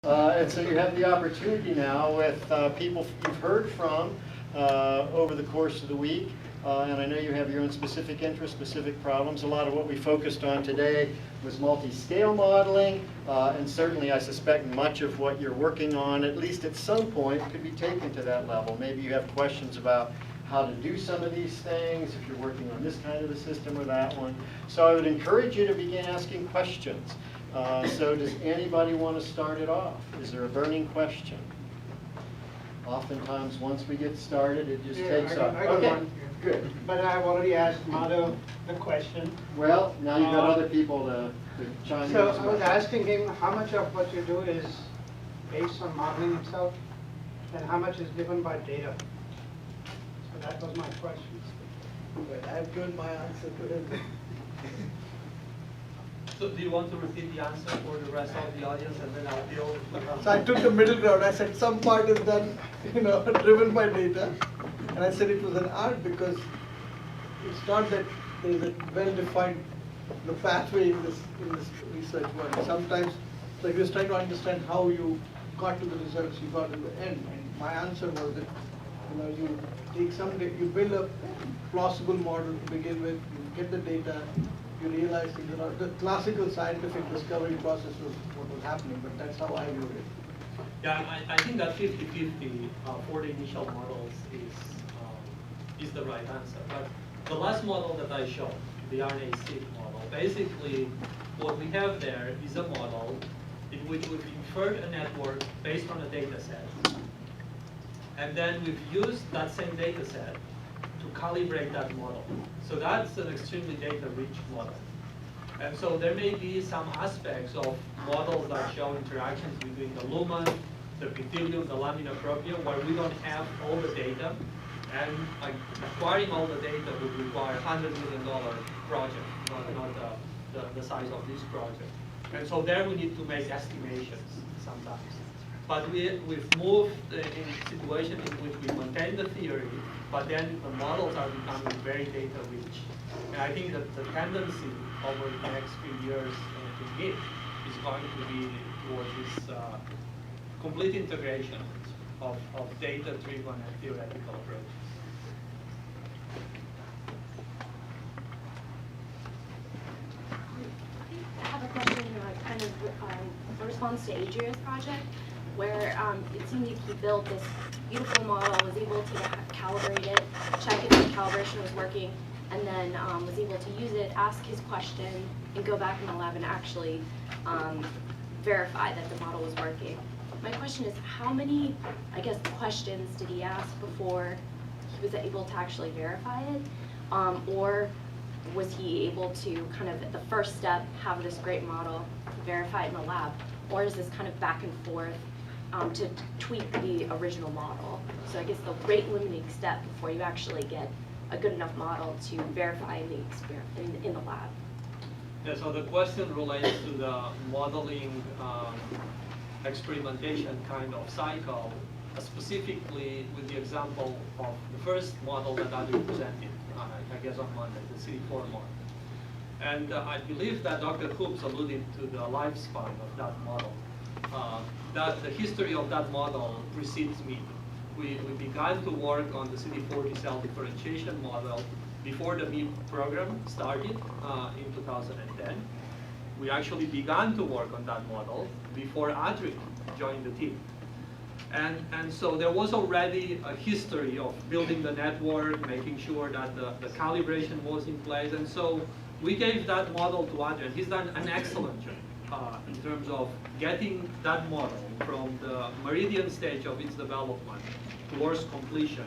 And so you have the opportunity now with people you've heard from over the course of the week. And I know you have your own specific interests, specific problems. A lot of what we focused on today was multi-scale modeling. And certainly I suspect much of what you're working on, at least at some point, could be taken to that level. Maybe you have questions about how to do some of these things, if you're working on this kind of a system or that one. So I would encourage you to begin asking questions. So does anybody want to start it off? Is there a burning question? Oftentimes, once we get started, it just takes off. Okay, good. But I've already asked Madhav the question. Well, now you've got other people to chime in. So as I well. was asking him how much of what you do is based on modeling itself, and how much is given by data. So that was my question. But I've given my answer to him. So do you want to repeat the answer for the rest of the audience, and then I'll deal with So I took the middle ground. I said some part is done, driven by data, and I said it was an art because it's not that there is a well-defined pathway in this research work. Sometimes, like we was trying to understand how you got to the results you got in the end, and my answer was that you take some data, you build a plausible model to begin with, you get the data. You realize the classical scientific discovery process was what was happening, but that's how I view it. Yeah, I think that 50-50 for the initial models is the right answer. But the last model that I showed, the RNA-seq model, basically what we have there is a model in which we've inferred a network based on a data set. And then we've used that same data set to calibrate that model. So that's an extremely data-rich model. And so there may be some aspects of models that show interactions between the lumen, the epithelium, the lamina propria, where we don't have all the data. And acquiring all the data would require a $100 million project, not the size of this project. And so there we need to make estimations sometimes. But we've moved in a situation in which we maintain the theory, but then the models are becoming very data-rich. And I think that the tendency over the next few years in MIEP is going to be towards this complete integration of data-driven and theoretical approaches. I have a question kind of in response to Adria's project, where it seemed he built this beautiful model, was able to calibrate it, check if the calibration was working, and then was able to use it, ask his question, and go back in the lab and actually verify that the model was working. My question is, how many, questions did he ask before he was able to actually verify it? Or was he able to kind of, at the first step, have this great model, verify it in the lab? Or is this kind of back and forth to tweak the original model? So I guess the rate limiting step before you actually get a good enough model to verify in the lab. Yeah, so the question relates to the modeling experimentation kind of cycle, specifically with the example of the first model that Andrew presented, I guess on Monday, the CD4 model. And I believe that Dr. Hoops alluded to the lifespan of that model. That the history of that model precedes me. We began to work on the CD40 cell differentiation model before the MIEP program started in 2010. We actually began to work on that model before Adri joined the team. And so there was already a history of building the network, making sure that the calibration was in place. And so we gave that model to Adrian. He's done an excellent job in terms of getting that model from the meridian stage of its development towards completion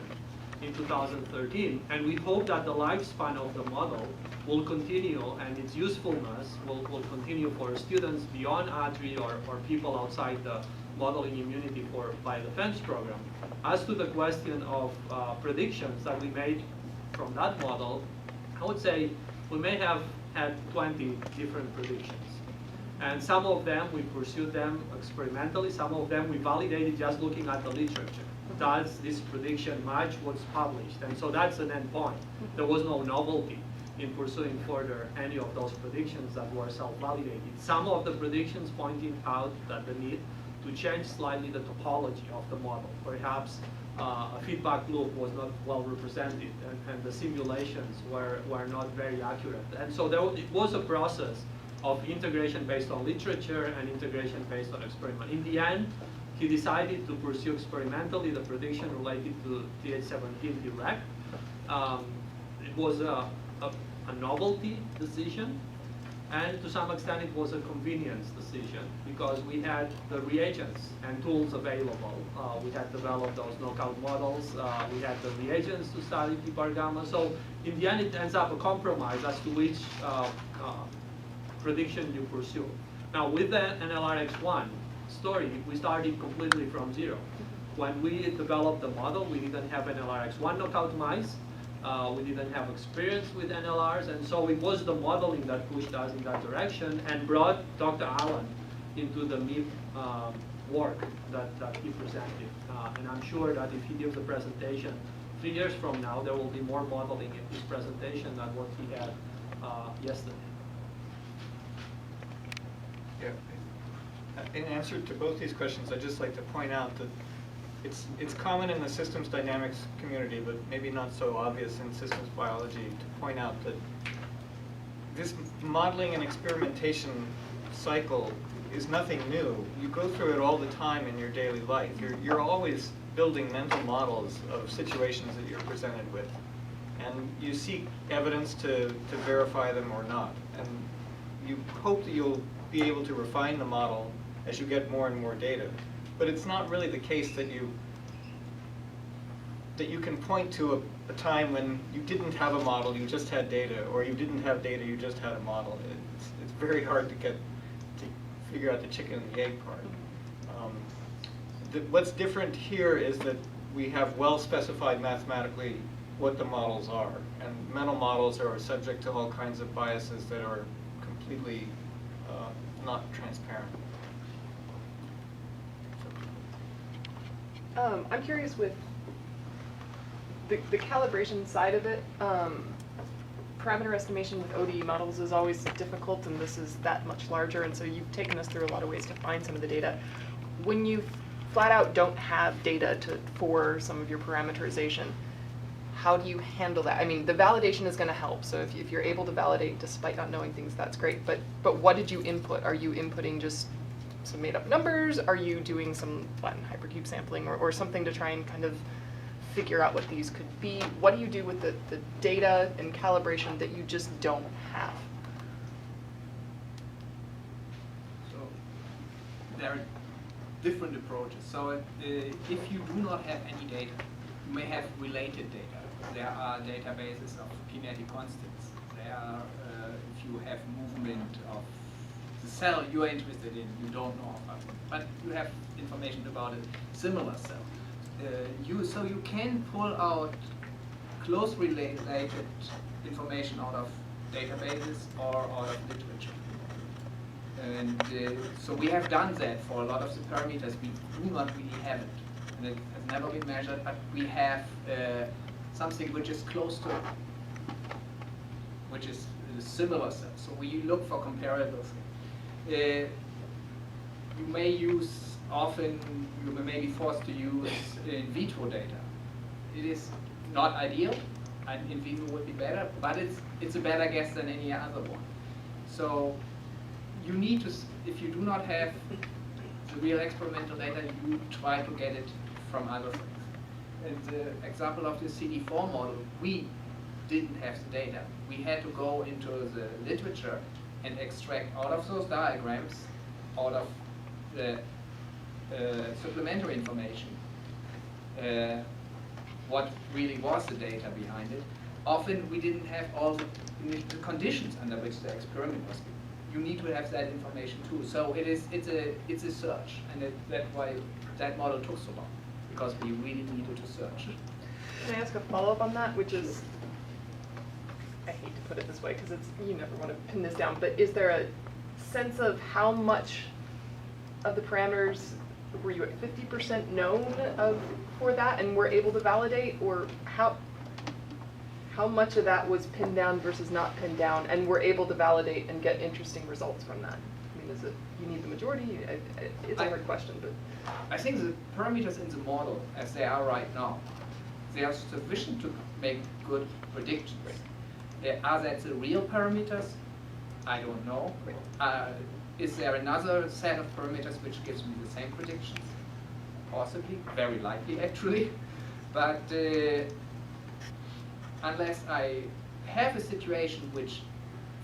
in 2013. And we hope that the lifespan of the model will continue and its usefulness will continue for students beyond ADRI or people outside the modeling immunity for biodefense program. As to the question of predictions that we made from that model, I would say we may have had 20 different predictions. And some of them, we pursued them experimentally. Some of them, we validated just looking at the literature. Does this prediction match what's published? And so that's an endpoint. There was no novelty in pursuing further any of those predictions that were self-validated. Some of the predictions pointed out that the need to change slightly the topology of the model. Perhaps a feedback loop was not well represented, and the simulations were not very accurate. And so it was a process of integration based on literature and integration based on experiment. In the end, he decided to pursue experimentally the prediction related to TH17 direct. It was a novelty decision, and to some extent it was a convenience decision because we had the reagents and tools available. We had developed those knockout models. We had the reagents to study p-bar gamma. So in the end, it ends up a compromise as to which prediction you pursue. Now with the NLRX1 story, we started completely from zero. When we developed the model, we didn't have NLRX1 knockout mice. We didn't have experience with NLRs, and so it was the modeling that pushed us in that direction and brought Dr. Allen into the MIEP work that he presented. And I'm sure that if he gives a presentation 3 years from now, there will be more modeling in his presentation than what he had yesterday. Yeah. In answer to both these questions, I'd just like to point out that it's common in the systems dynamics community, but maybe not so obvious in systems biology, to point out that this modeling and experimentation cycle is nothing new. You go through it all the time in your daily life. You're always building mental models of situations that you're presented with. And you seek evidence to verify them or not. And you hope that you'll be able to refine the model as you get more and more data. But it's not really the case that you can point to a time when you didn't have a model, you just had data, or you didn't have data, you just had a model. It's very hard to figure out the chicken and the egg part. What's different here is that we have well specified mathematically what the models are, and mental models are subject to all kinds of biases that are completely not transparent. I'm curious with the calibration side of it. Parameter estimation with ODE models is always difficult, and this is that much larger, and so you've taken us through a lot of ways to find some of the data. When you flat out don't have data for some of your parameterization, how do you handle that? I mean, the validation is going to help, so if you're able to validate despite not knowing things, that's great, but what did you input? Are you inputting just some made-up numbers? Are you doing some flattened hypercube sampling or something to try and kind of figure out what these could be? What do you do with the data and calibration that you just don't have? So there are different approaches. So if you do not have any data, you may have related data. There are databases of kinetic constants. There are, if you have movement of the cell you are interested in, you don't know about it, but you have information about a similar cell. So you can pull out close related information out of databases or out of literature. And so we have done that for a lot of the parameters. We do not really have it, and it has never been measured, but we have something which is close to it, which is a similar cell. So we look for comparable things. You may use, often you may be forced to use in vitro data. It is not ideal, and in vivo would be better, but it's a better guess than any other one. So you need to, if you do not have the real experimental data, you try to get it from other things. And the example of the CD4 model, we didn't have the data. We had to go into the literature and extract out of those diagrams, out of the supplementary information, what really was the data behind it. Often we didn't have all the conditions under which the experiment was given. You need to have that information too. So it's a search, and that's why that model took so long, because we really needed to search. Can I ask a follow-up on that, which is, I hate to put it this way because you never want to pin this down, but is there a sense of how much of the parameters were you at 50% known for that and were able to validate, or how much of that was pinned down versus not pinned down and were able to validate and get interesting results from that? I mean, is it, you need the majority? It's a hard question, but. I think the parameters in the model, as they are right now, they are sufficient to make good predictions. Are that the real parameters? I don't know. Is there another set of parameters which gives me the same predictions? Possibly, very likely actually. But unless I have a situation which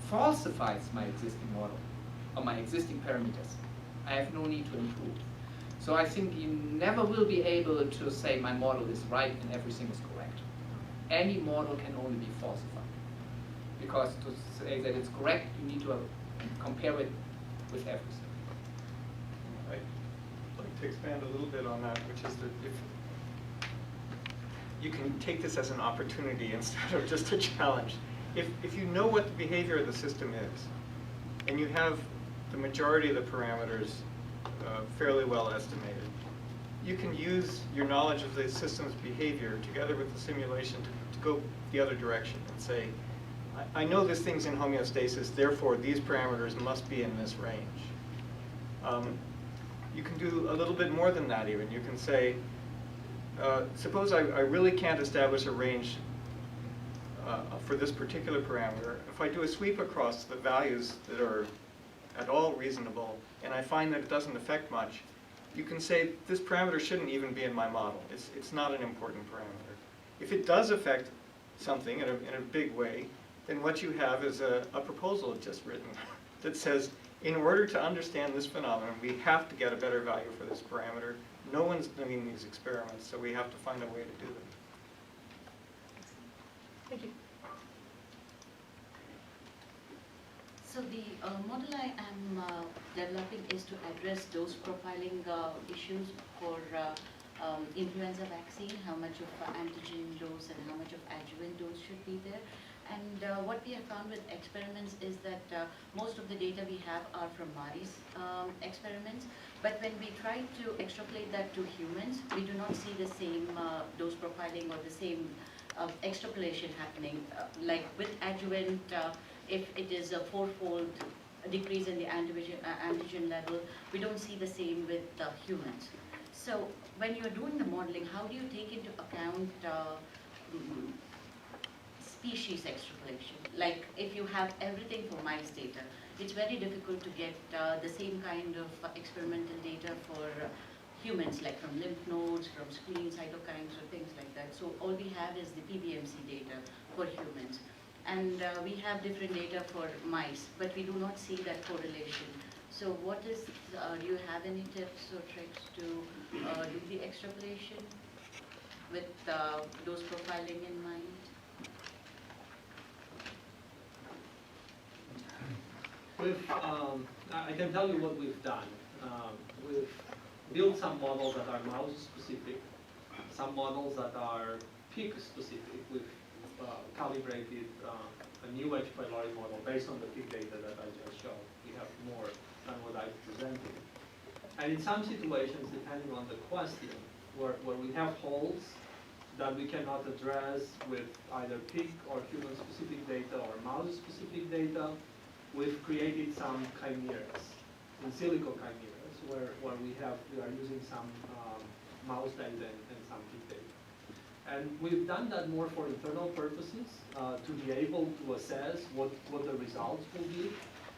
falsifies my existing model or my existing parameters, I have no need to improve. So I think you never will be able to say my model is right and everything is correct. Any model can only be falsified. Because to say that it's correct, you need to compare it with everything. I'd like to expand a little bit on that, which is that if you can take this as an opportunity instead of just a challenge. If you know what the behavior of the system is, and you have the majority of the parameters fairly well estimated, you can use your knowledge of the system's behavior together with the simulation to go the other direction and say, I know this thing's in homeostasis, therefore these parameters must be in this range. You can do a little bit more than that even. You can say, suppose I really can't establish a range for this particular parameter. If I do a sweep across the values that are at all reasonable, and I find that it doesn't affect much, you can say this parameter shouldn't even be in my model. It's not an important parameter. If it does affect something in a big way, then what you have is a proposal just written that says, in order to understand this phenomenon, we have to get a better value for this parameter. No one's doing these experiments, so we have to find a way to do them. Thank you. So the model I am developing is to address dose profiling issues for influenza vaccine, how much of antigen dose and how much of adjuvant dose should be there. And what we have found with experiments is that most of the data we have are from mice experiments, but when we try to extrapolate that to humans, we do not see the same dose profiling or the same extrapolation happening. Like with adjuvant, if it is a fourfold decrease in the antigen level, we don't see the same with humans. So when you're doing the modeling, how do you take into account species extrapolation? Like if you have everything for mice data, it's very difficult to get the same kind of experimental data for humans, like from lymph nodes, from spleen, cytokines, or things like that. So all we have is the PBMC data for humans. And we have different data for mice, but we do not see that correlation. So what is, do you have any tips or tricks to do the extrapolation with dose profiling in mind? I can tell you what we've done. We've built some models that are mouse specific, some models that are pig specific. We've calibrated a new H. pylori model based on the pig data that I just showed. We have more than what I presented. And in some situations, depending on the question, where we have holes that we cannot address with either pig or human specific data or mouse specific data, we've created some chimeras, in silico chimeras, where we are using some mouse data and some pig data. And we've done that more for internal purposes, to be able to assess what the results will be.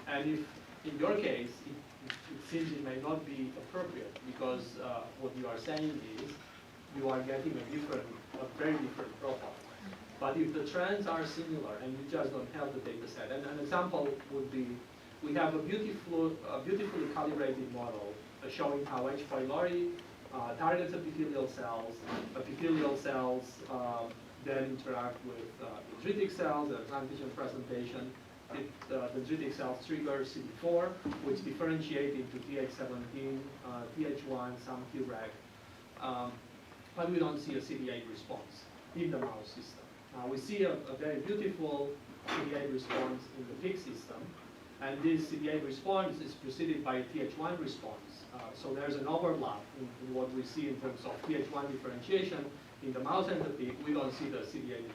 And if, in your case, it seems it may not be appropriate, because what you are saying is you are getting a very different profile. But if the trends are similar and you just don't have the data set, and an example would be, we have a beautifully calibrated model showing how H. pylori targets epithelial cells then interact with dendritic cells, there's antigen presentation. The dendritic cells trigger CD4, which differentiate into Th17, Th1, some Treg. But we don't see a CD8 response in the mouse system. We see a very beautiful CD8 response in the pig system, and this CD8 response is preceded by a Th1 response. So there's an overlap in what we see in terms of Th1 differentiation in the mouse and the pig. We don't see the CD8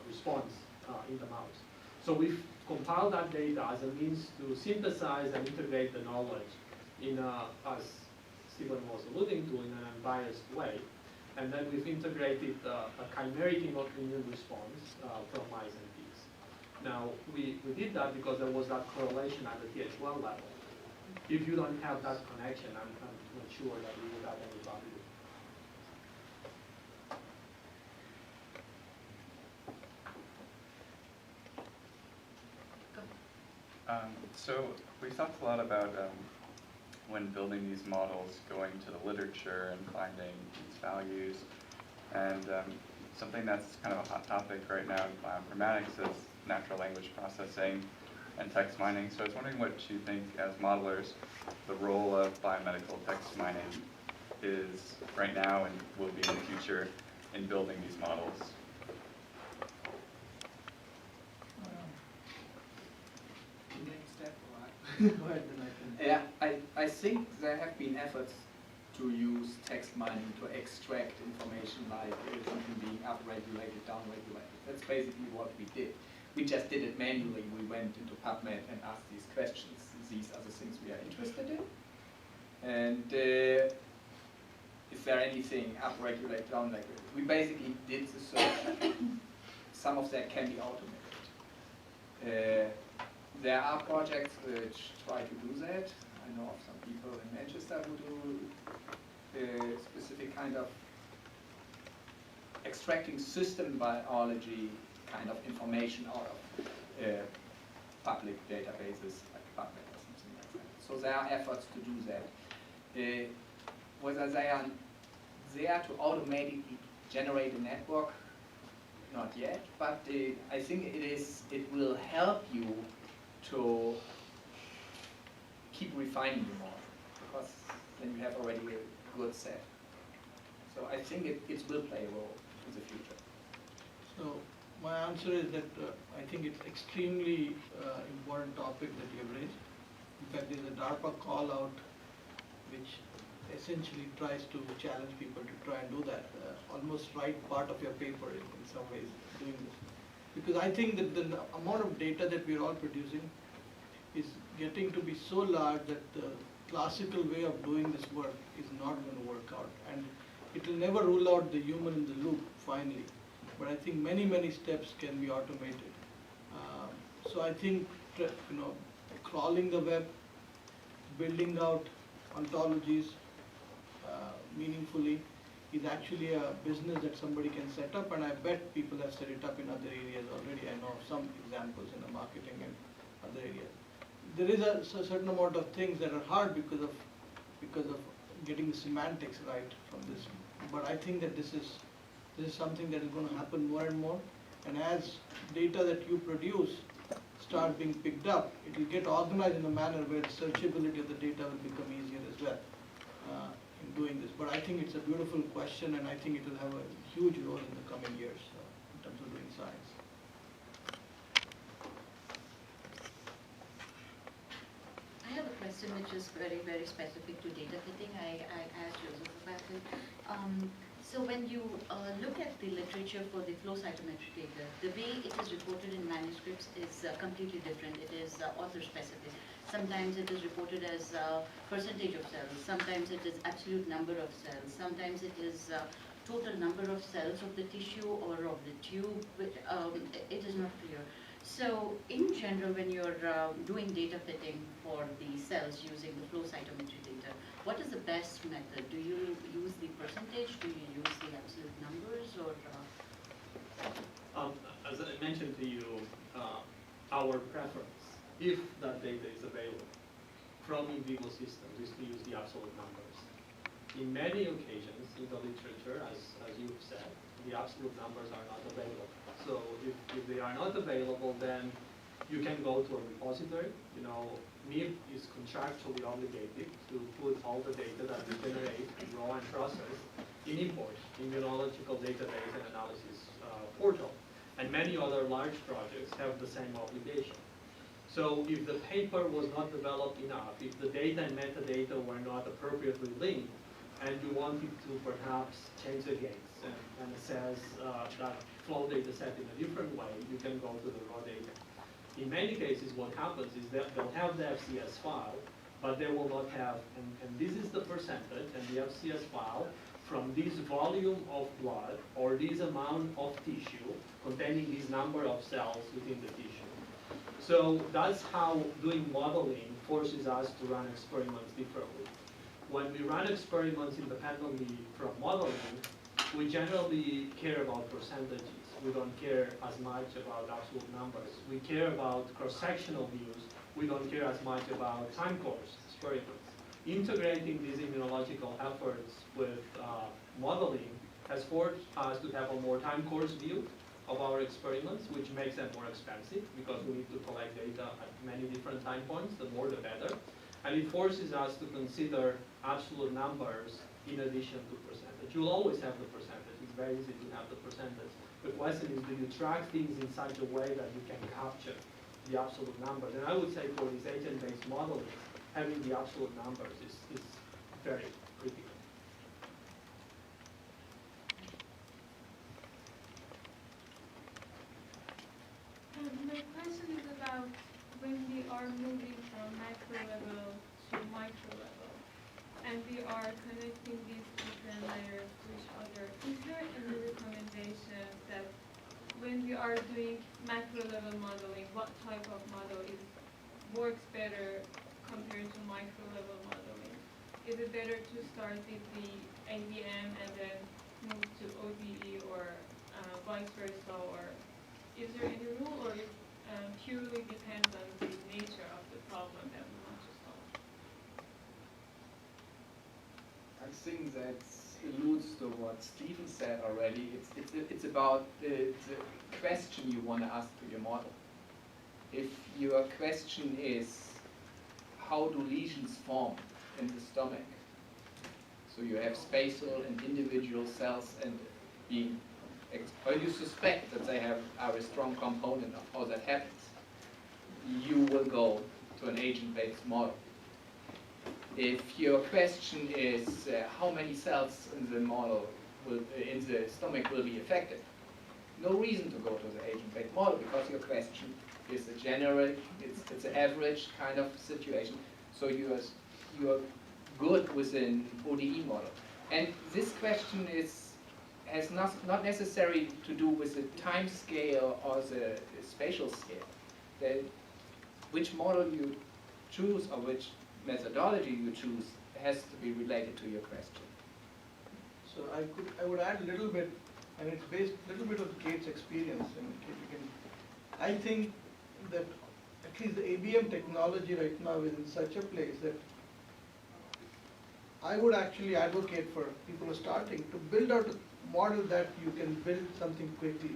response in the mouse. So we've compile that data as a means to synthesize and integrate the knowledge in as Stephen was alluding to, in an unbiased way. And then we've integrated a chimeric immune response from mice and pigs. Now, we did that because there was that correlation at the TH1 level. If you don't have that connection, I'm not sure that we would have any value. So we talked a lot about when building these models, going to the literature and finding these values. And something that's kind of a hot topic right now in bioinformatics is natural language processing and text mining. So I was wondering what you think as modelers, the role of biomedical text mining is right now and will be in the future in building these models. Next step, Go ahead, then I can. Yeah, I think there have been efforts to use text mining to extract information like something being upregulated, downregulated. That's basically what we did. We just did it manually. We went into PubMed and asked these questions. These are the things we are interested in. And is there anything upregulated, downregulated? We basically did the search. Some of that can be automated. There are projects which try to do that. I know of some people in Manchester who do a specific kind of extracting system biology kind of information out of public databases like PubMed or something like that. So there are efforts to do that. Whether they are there to automatically generate a network, not yet, but I think it will help you to keep refining the model, because then you have already a good set. So I think it will play a role in the future. So my answer is that I think it's extremely important topic that you have raised. In fact, there's a DARPA call out which essentially tries to challenge people to try and do that. Almost write part of your paper in some ways doing this. Because I think that the amount of data that we're all producing is getting to be so large that the classical way of doing this work is not going to work out. And it will never rule out the human in the loop finally. But I think many, many steps can be automated. So I think, crawling the web, building out ontologies meaningfully is actually a business that somebody can set up, and I bet people have set it up in other areas already. I know of some examples in the marketing and other areas. There is a certain amount of things that are hard because of getting the semantics right from this. But I think that this is something that is going to happen more and more. And as data that you produce start being picked up, it will get organized in a manner where the searchability of the data will become easier as well in doing this. But I think it's a beautiful question, and I think it will have a huge role in the coming years in terms of doing science. I have a question which is very, very specific to data fitting. I asked Joseph about it. So when you look at the literature for the flow cytometry data, the way it is reported in manuscripts is completely different. It is author specific. Sometimes it is reported as percentage of cells. Sometimes it is absolute number of cells. Sometimes it is total number of cells of the tissue or of the tube. It is not clear. So in general, when you're doing data fitting for the cells using the flow cytometry data, what is the best method? Do you use the percentage? Do you use the absolute numbers? Or as I mentioned to you, our preference, if that data is available from in vivo systems, is to use the absolute numbers. In many occasions in the literature, as you've said, the absolute numbers are not available. So if they are not available, then you can go to a repository. MIEP is contractually obligated to put all the data that we generate, raw and process, in import, immunological database and analysis portal. And many other large projects have the same obligation. So if the paper was not developed enough, if the data and metadata were not appropriately linked, and you wanted to perhaps change the gates and assess that flow data set in a different way, you can go to the raw data. in many cases what happens is that they'll have the FCS file, but they will not have, and this is the percentage, and the FCS file from this volume of blood or this amount of tissue containing this number of cells within the tissue. So that's how doing modeling forces us to run experiments differently. When we run experiments independently from modeling, we generally care about percentages. We don't care as much about absolute numbers. We care about cross-sectional views. We don't care as much about time course experiments. Integrating these immunological efforts with modeling has forced us to have a more time course view of our experiments, which makes them more expensive because we need to collect data at many different time points. The more, the better. And it forces us to consider absolute numbers in addition to percentage. You'll always have the percentage. It's very easy to have the percentage. The question is, do you track things in such a way that you can capture the absolute numbers? And I would say for these agent-based modeling, having the absolute numbers is very critical. My question is about when we are moving from macro level to micro level, and we are connecting these different layers to each other. Is there any recommendation that when we are doing macro level modeling, what type of model works better compared to micro level modeling? Is it better to start with the AVM and then move to ODE, or vice versa, or is there any rule, or it purely depends on the nature of the problem that we want to solve? I think that alludes to what Stephen said already. It's about the question you want to ask to your model. If your question is, how do lesions form in the stomach? So you have spatial and individual cells, and or you suspect that they are a strong component of how that happens, you will go to an agent-based model. If your question is how many cells in the model in the stomach will be affected, no reason to go to the agent-based model, because your question is a general, it's an average kind of situation. So you are good with an ODE model. And this question has not necessarily to do with the time scale or the spatial scale. Which model you choose or which methodology you choose has to be related to your question. So I would add a little bit, and it's based a little bit on Kate's experience. And I think that at least the ABM technology right now is in such a place that I would actually advocate for people who are starting to build out a model that you can build something quickly.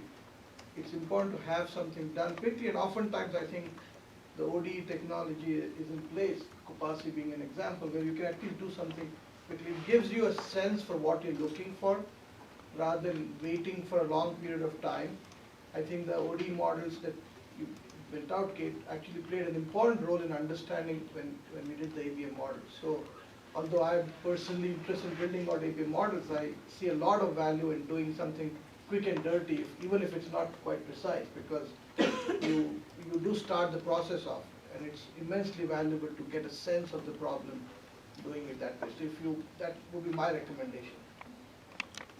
It's important to have something done quickly, and oftentimes I think the ODE technology is in place, Kopasi being an example, where you can actually do something quickly. It gives you a sense for what you're looking for, rather than waiting for a long period of time. I think the ODE models that you built out, Kate, actually played an important role in understanding when we did the ABM models. So although I'm personally interested in building out ABM models, I see a lot of value in doing something quick and dirty, even if it's not quite precise, because you do start the process off, and it's immensely valuable to get a sense of the problem doing it that way. So that would be my recommendation.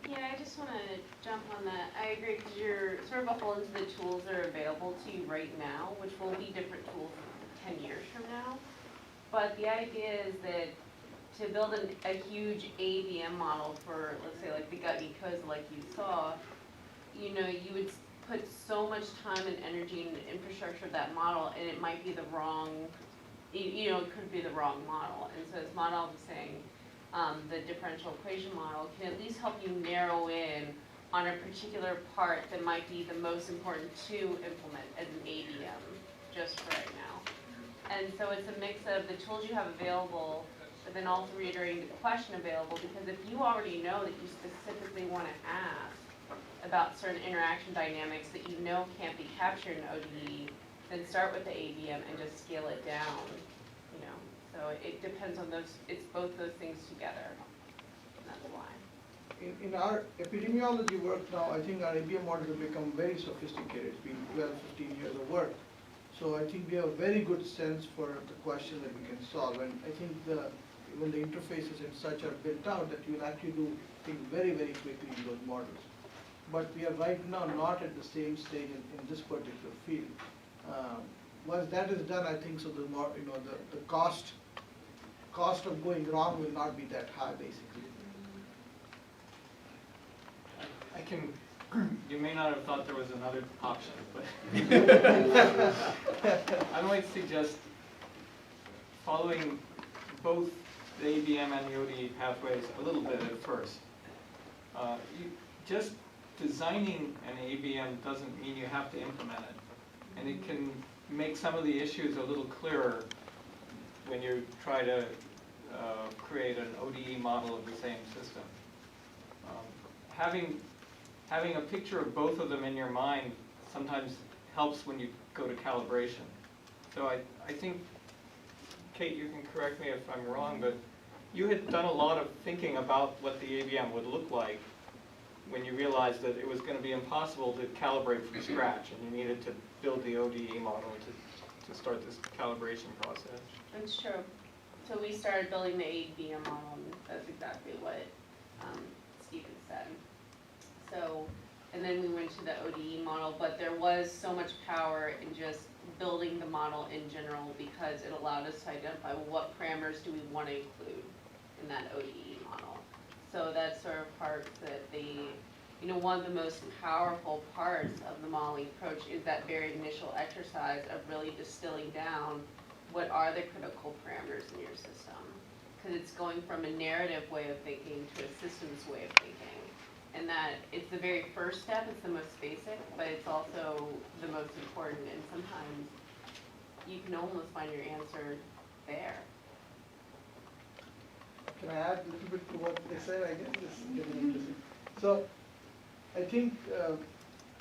Yeah, I just want to jump on that. I agree, because you're sort of a hole into the tools that are available to you right now, which will be different tools 10 years from now. But the idea is that to build a huge AVM model for, let's say, like the gut mucosa, like you saw, you would put so much time and energy in the infrastructure of that model, and it might be the wrong, it could be the wrong model. And so this model is saying, the differential equation model can at least help you narrow in on a particular part that might be the most important to implement as an AVM, just for right now. And so it's a mix of the tools you have available, but then also reiterating the question available, because if you already know that you specifically want to ask about certain interaction dynamics that you know can't be captured in ODE, then start with the AVM and just scale it down, So it depends on those, it's both those things together, and that's why. In our epidemiology work now, I think our ABM models have become very sophisticated. It's been 12, 15 years of work. So I think we have a very good sense for the question that we can solve, and I think when the interfaces and such are built out, that you'll actually do things very, very quickly in those models. But we are right now not at the same stage in this particular field. Once that is done, I think so the cost of going wrong will not be that high, basically. I can, you may not have thought there was another option, but I might suggest following both the ABM and the ODE pathways a little bit at first. Just designing an ABM doesn't mean you have to implement it. And it can make some of the issues a little clearer when you try to create an ODE model of the same system. Having a picture of both of them in your mind sometimes helps when you go to calibration. So I think, Kate, you can correct me if I'm wrong, but you had done a lot of thinking about what the ABM would look like when you realized that it was going to be impossible to calibrate from scratch, and you needed to build the ODE model to start this calibration process. That's true. So we started building the ABM model, and that's exactly what Stephen said. So, and then we went to the ODE model, but there was so much power in just building the model in general because it allowed us to identify what parameters do we want to include in that ODE model. So that's sort of parts that one of the most powerful parts of the modeling approach is that very initial exercise of really distilling down what are the critical parameters in your system. Because it's going from a narrative way of thinking to a systems way of thinking. And that it's the very first step, it's the most basic, but it's also the most important, and sometimes you can almost find your answer there. Can I add a little bit to what they said? I guess this is getting interesting. So, I think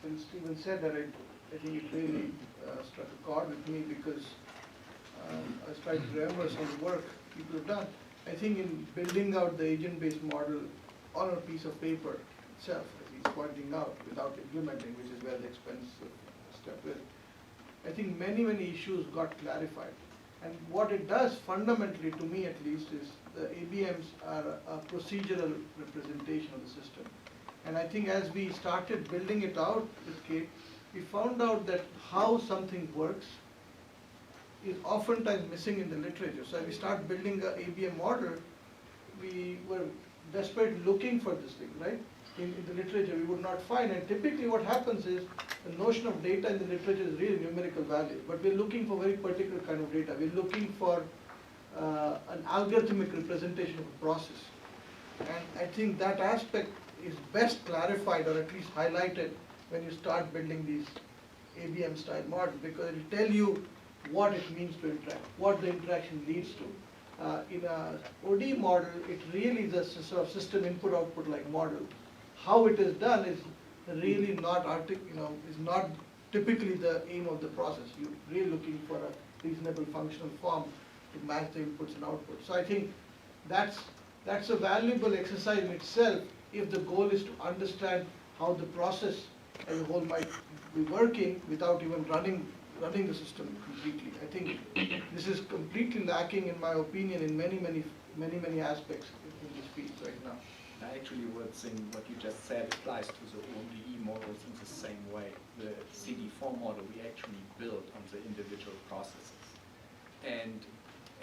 when Stephen said that, I think it really struck a chord with me because I was trying to remember some of the work people have done. I think in building out the agent-based model on a piece of paper itself, as he's pointing out, without implementing, which is where the expensive step is, I think many, many issues got clarified. And what it does fundamentally, to me at least, is the ABMs are a procedural representation of the system. And I think as we started building it out with Kate, we found out that how something works is oftentimes missing in the literature. So as we start building the ABM model, we were desperately looking for this thing, right? In the literature we would not find, and typically what happens is the notion of data in the literature is really numerical value, but we're looking for very particular kind of data. We're looking for an algorithmic representation of a process. And I think that aspect is best clarified or at least highlighted when you start building these ABM style models, because it will tell you what it means to interact, what the interaction leads to. In a OD model, it really is a sort of system input-output like model. How it is done is really not is not typically the aim of the process. You're really looking for a reasonable functional form to match the inputs and outputs. So I think that's a valuable exercise in itself if the goal is to understand how the process as a whole might be working without even running the system completely. I think this is completely lacking, in my opinion, in many aspects in this field right now. Actually, what you just said applies to the ODE models in the same way. The CD4 model we actually built on the individual processes. And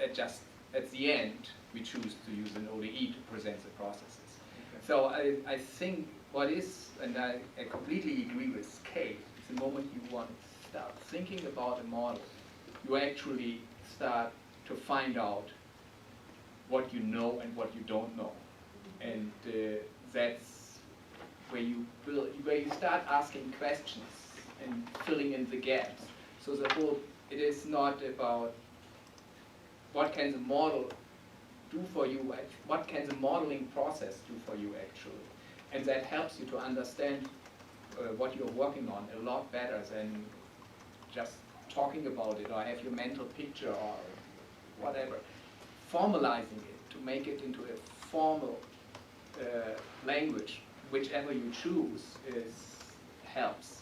at the end, we choose to use an ODE to present the processes. Okay. So I think what is, and I completely agree with Kate, the moment you want to start thinking about a model, you actually start to find out what you know and what you don't know. And that's where you start asking questions and filling in the gaps. So it is not about what can the model do for you, what can the modeling process do for you actually. And that helps you to understand what you're working on a lot better than just talking about it or have your mental picture or whatever. Formalizing it to make it into a formal language, whichever you choose, helps.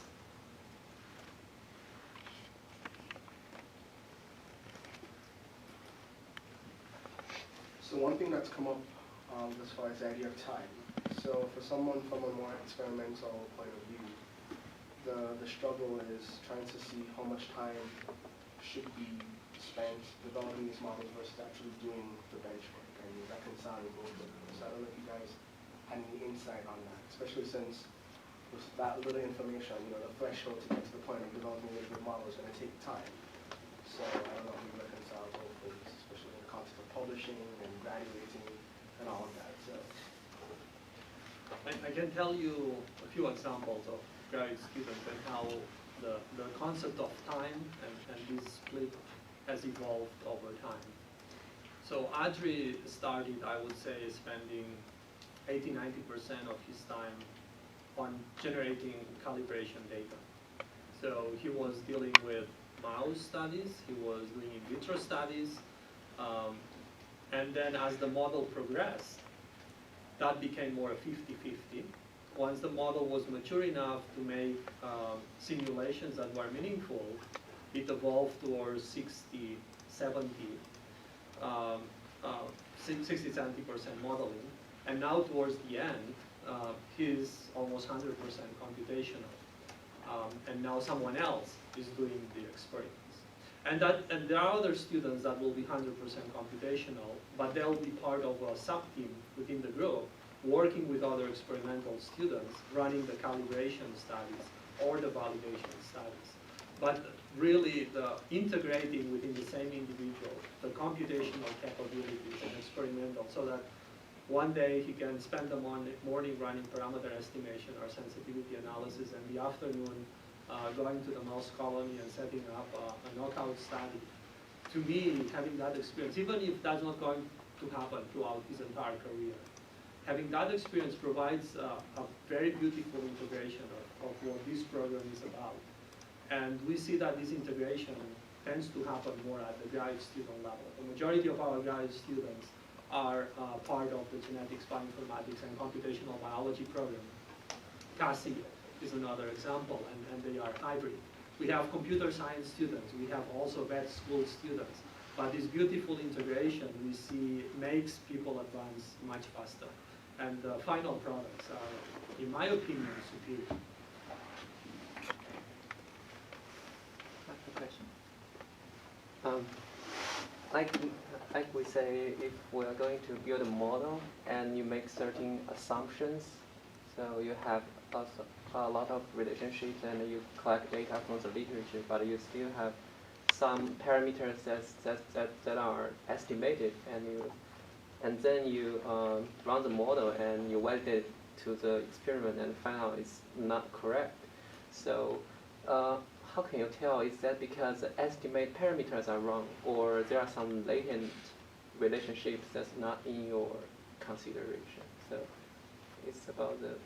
So one thing that's come up as far as the idea of time. So for someone from a more experimental point of view, the struggle is trying to see how much time should be spent developing these models versus actually doing the benchwork and reconciling both of them. So I don't know if you guys had any insight on that, especially since with that little information, the threshold to get to the point of developing a good model is going to take time. So I don't know if you reconcile both things, especially in the context of publishing and graduating and all of that. So I can tell you a few examples of graduate students and how the concept of time and this split has evolved over time. So Adri started, I would say, spending 80–90% of his time on generating calibration data. So he was dealing with mouse studies, he was doing in vitro studies, and then as the model progressed, that became more 50-50. Once the model was mature enough to make simulations that were meaningful, it evolved towards 60–70% modeling. And now towards the end, he's almost 100% computational. And now someone else is doing the experiments. And there are other students that will be 100% computational, but they'll be part of a sub-team within the group, working with other experimental students, running the calibration studies or the validation studies. But really, the integrating within the same individual, the computational capabilities and experimental, so that one day he can spend the morning running parameter estimation or sensitivity analysis, and the afternoon going to the mouse colony and setting up a knockout study. To me, having that experience, even if that's not going to happen throughout his entire career, having that experience provides a very beautiful integration of what this program is about. And we see that this integration tends to happen more at the graduate student level. The majority of our graduate students are part of the genetics, bioinformatics, and computational biology program. CASI is another example, and they are hybrid. We have computer science students, we have also vet school students, but this beautiful integration we see makes people advance much faster. And the final products are, in my opinion, superior. Question. Like we say, if we are going to build a model and you make certain assumptions, so you have also a lot of relationships and you collect data from the literature, but you still have some parameters that are estimated, and then you run the model and you validate it to the experiment and find out it's not correct. So how can you tell? Is that because the estimate parameters are wrong, or there are some latent relationships that's not in your consideration? So it's about the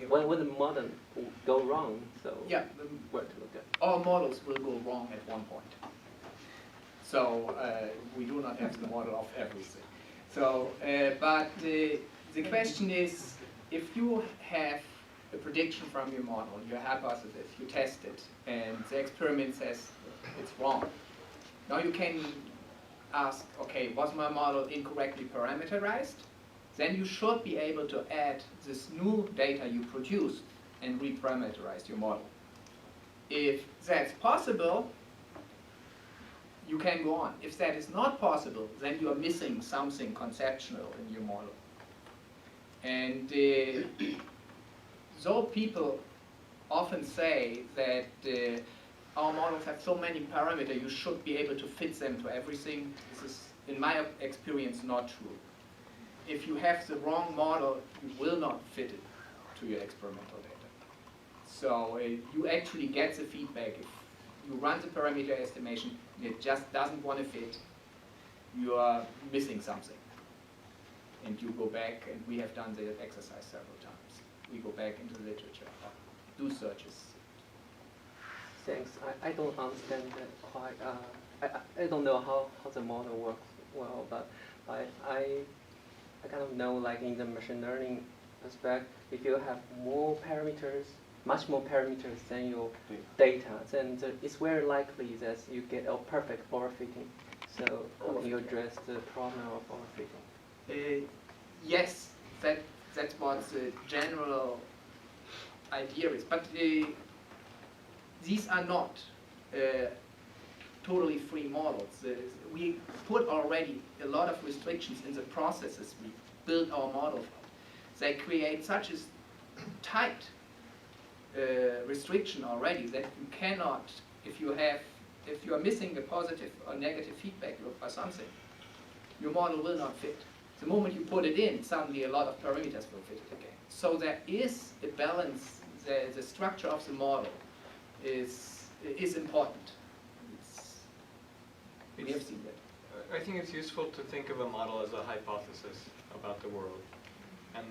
when the model go wrong. So yeah, where to look at? All models will go wrong at one point. So we do not have the model of everything. So, but the question is, if you have a prediction from your model, your hypothesis, you test it, and the experiment says it's wrong. Now you can ask, okay, was my model incorrectly parameterized? Then you should be able to add this new data you produced and reparameterize your model. If that's possible, you can go on. If that is not possible, then you are missing something conceptual in your model. And though people often say that our models have so many parameters, you should be able to fit them to everything, this is, in my experience, not true. If you have the wrong model, you will not fit it to your experimental data. So you actually get the feedback. If you run the parameter estimation and it just doesn't want to fit, you are missing something. And you go back, and we have done the exercise several times. We go back into the literature, do searches. Thanks. I don't understand that quite. I don't know how the model works well, but I kind of know, like in the machine learning aspect, if you have more parameters, much more parameters than your data, then it's very likely that you get a perfect overfitting. So how do you address the problem of overfitting? Yes, that's what the general idea is. But these are not totally free models. We put already a lot of restrictions in the processes we build our model from. They create such a tight restriction already that you cannot, if you are missing a positive or negative feedback loop or something, your model will not fit. The moment you put it in, suddenly a lot of parameters will fit it again. So there is a balance. The structure of the model is important. We have seen that. I think it's useful to think of a model as a hypothesis about the world. And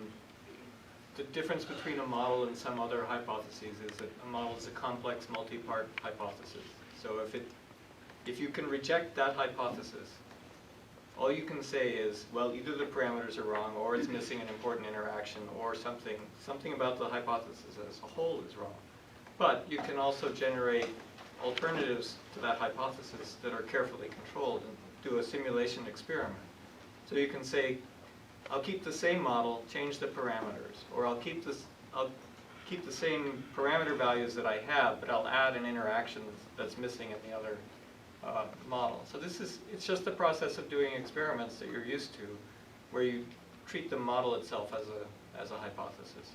the difference between a model and some other hypotheses is that a model is a complex multi-part hypothesis. So if you can reject that hypothesis, all you can say is, well, either the parameters are wrong, or it's missing an important interaction, or something about the hypothesis as a whole is wrong. But you can also generate alternatives to that hypothesis that are carefully controlled and do a simulation experiment. So you can say, I'll keep the same model, change the parameters, or I'll keep the same parameter values that I have, but I'll add an interaction that's missing in the other model. So it's just the process of doing experiments that you're used to, where you treat the model itself as a hypothesis.